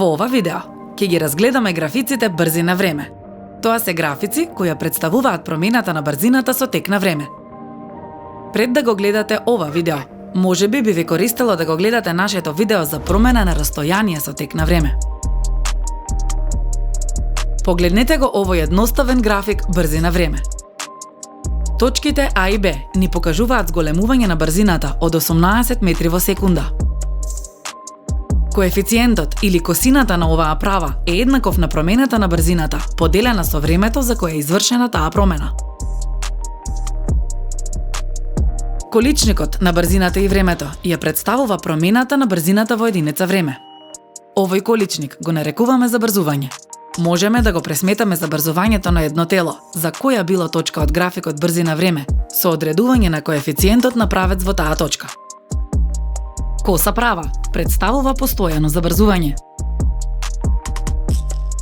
Во ова видео ќе ги разгледаме графиците брзи на време. Тоа се графици кои ја представуваат промената на брзината со тек на време. Пред да го гледате ова видео, можеби би ви користело да го гледате нашето видео за промена на растојание со тек на време. Погледнете го овој едноставен график брзи на време. Точките А и Б ни покажуваат зголемување на брзината од 18 метри во секунда. Коефициентот или косината на оваа права е еднаков на промената на брзината, поделена со времето за кое е извршена таа промена. Количникот на брзината и времето ја представува промената на брзината во единица време. Овој количник го нарекуваме забрзување. Можеме да го пресметаме забрзувањето на едно тело, за која било точка од графикот брзи на време, со одредување на коефициентот на правец во таа точка. Коса права представува постојано забрзување.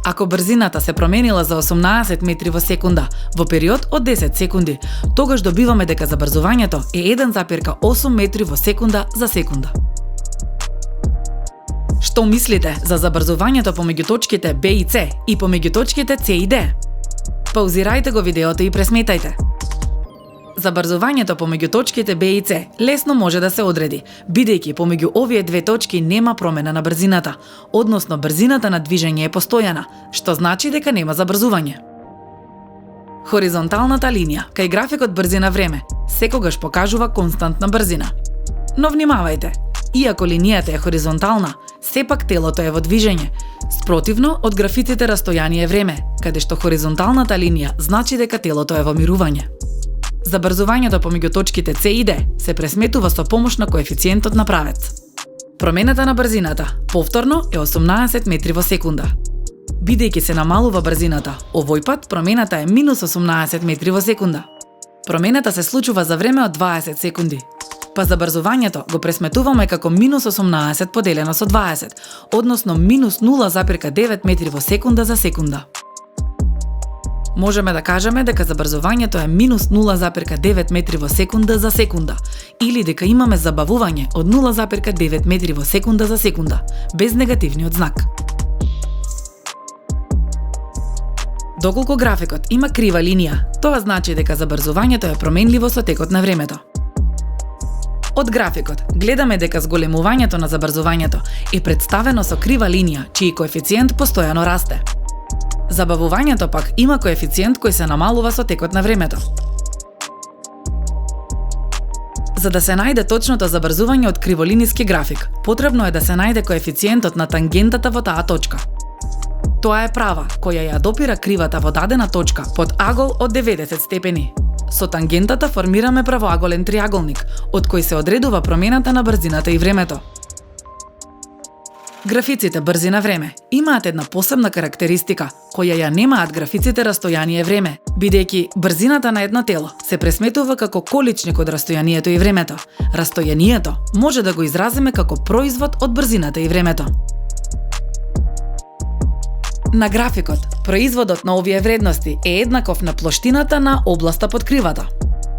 Ако брзината се променила за 18 метри во секунда во период од 10 секунди, тогаш добиваме дека забрзувањето е 1,8 метри во секунда за секунда. Што мислите за забрзувањето помеѓу точките Б и С и помеѓу точките С и Д? Паузирајте го видеото и пресметајте. Забрзувањето помеѓу точките Б и С лесно може да се одреди, бидејќи помеѓу овие две точки нема промена на брзината, односно брзината на движење е постојана, што значи дека нема забрзување. Хоризонталната линија кај графикот брзи на време секогаш покажува константна брзина. Но внимавајте, иако линијата е хоризонтална, сепак телото е во движење, спротивно од графиците растојание време, каде што хоризонталната линија значи дека телото е во мирување. Забрзувањето помеѓу точките С и Д се пресметува со помош на коефициентот на правец. Промената на брзината повторно е 18 метри во секунда. Бидејќи се намалува брзината, овој пат промената е минус 18 метри во секунда. Промената се случува за време од 20 секунди. Па забрзувањето го пресметуваме како минус 18 поделено со 20, односно минус 0,9 метри во секунда за секунда. Можеме да кажеме дека забрзувањето е минус 0,9 метри во секунда за секунда, или дека имаме забавување од 0,9 метри во секунда за секунда, без негативниот знак. Доколку графикот има крива линија, тоа значи дека забрзувањето е променливо со текот на времето. Од графикот гледаме дека зголемувањето на забрзувањето е представено со крива линија, чиј коефициент постојано расте. Забавувањето пак има коефициент кој се намалува со текот на времето. За да се најде точното забрзување од криволиниски график, потребно е да се најде коефициентот на тангентата во таа точка. Тоа е права која ја допира кривата во дадена точка под агол од 90 степени. Со тангентата формираме правоаголен триаголник, од кој се одредува промената на брзината и времето. Графиците брзи на време имаат една посебна карактеристика, која ја немаат графиците растојание време, бидејќи брзината на едно тело се пресметува како количник од растојанието и времето. Растојанието може да го изразиме како производ од брзината и времето. На графикот, производот на овие вредности е еднаков на плоштината на областа под кривата.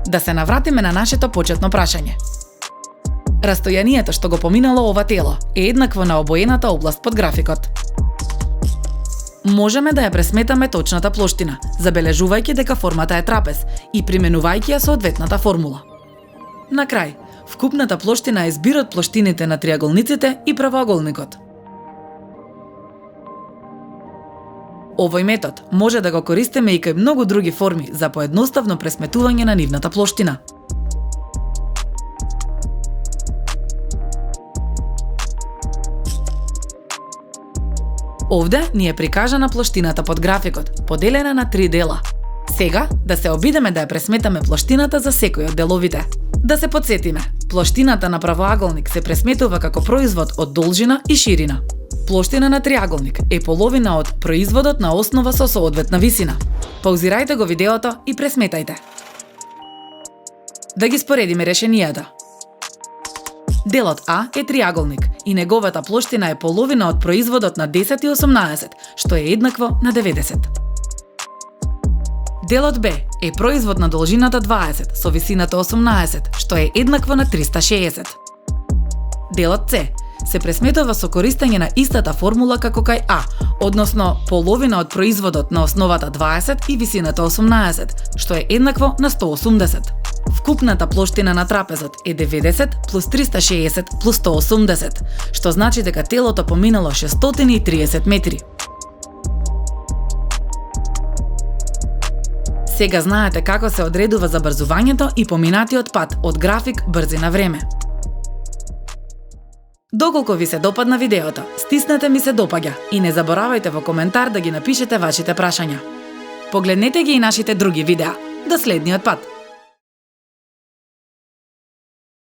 Да се навратиме на нашето почетно прашање. Растојанието што го поминало ова тело е еднакво на обоената област под графикот. Можеме да ја пресметаме точната плоштина, забележувајќи дека формата е трапез и применувајќи ја соодветната формула. На крај, вкупната плоштина е збирот плоштините на триаголниците и правоаголникот. Овој метод може да го користиме и кај многу други форми за поедноставно пресметување на нивната плоштина. Овде ни е прикажана плоштината под графикот, поделена на 3 дела. Сега да се обидеме да ја пресметаме плоштината за секој од деловите. Да се потсетиме, плоштината на правоаголник се пресметува како производ од должина и ширина. Плоштина на триаголник е половина од производот на основа со соодветна висина. Паузирајте го видеото и пресметајте. Да ги споредиме решенијата. Делот А е триаголник и неговата плоштина е половина од производот на 10 и 18, што е еднакво на 90. Делот Б е производ на должината 20 со висината 18, што е еднакво на 360. Делот С се пресметува со користење на истата формула како кај А, односно половина од производот на основата 20 и висината 18, што е еднакво на 180. Вкупната плоштина на трапезот е 90 плюс 360 плюс 180, што значи дека телото поминало 630 метри. Сега знаете како се одредува забрзувањето и поминатиот пат од график брзина време. Доколку ви се допадна видеото, стиснете ми се допаѓа и не заборавајте во коментар да ги напишете вашите прашања. Погледнете ги и нашите други видеа. До следниот пат!